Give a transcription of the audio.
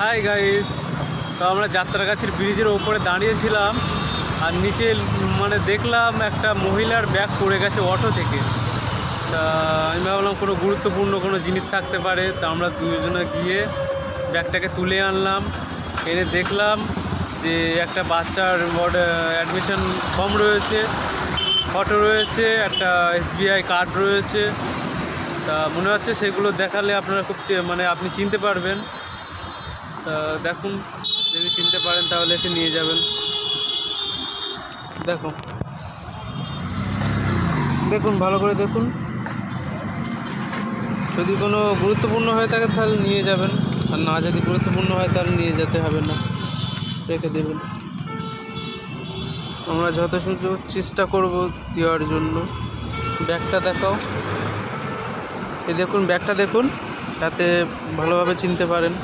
Hi guys, তো আমরা যাত্রাগাছির ব্রিজের ওপরে দাঁড়িয়েছিলাম আর নিচে মানে দেখলাম একটা মহিলার ব্যাগ পড়ে গেছে অটো থেকে। তা আমি ভাবলাম কোনো গুরুত্বপূর্ণ কোনো জিনিস থাকতে পারে, তা আমরা দুজনে গিয়ে ব্যাগটাকে তুলে আনলাম। এনে দেখলাম যে একটা বাচ্চার অ্যাডমিশন ফর্ম রয়েছে, ফটো রয়েছে, একটা SBI কার্ড রয়েছে। তা মনে হচ্ছে সেগুলো দেখালে আপনারা খুব মানে আপনি চিনতে পারবেন। তা দেখুন, যদি চিনতে পারেন তাহলে এসে নিয়ে যাবেন। দেখুন দেখুন ভালো করে দেখুন, যদি কোনো গুরুত্বপূর্ণ হয়ে থাকে তাহলে নিয়ে যাবেন, আর না যদি গুরুত্বপূর্ণ হয় তাহলে নিয়ে যেতে হবে না, রেখে দেবেন। আমরা যথাসাধ্য চেষ্টা করব দেওয়ার জন্য। ব্যাগটা দেখাও, এই দেখুন ব্যাগটা দেখুন, যাতে ভালোভাবে চিনতে পারেন।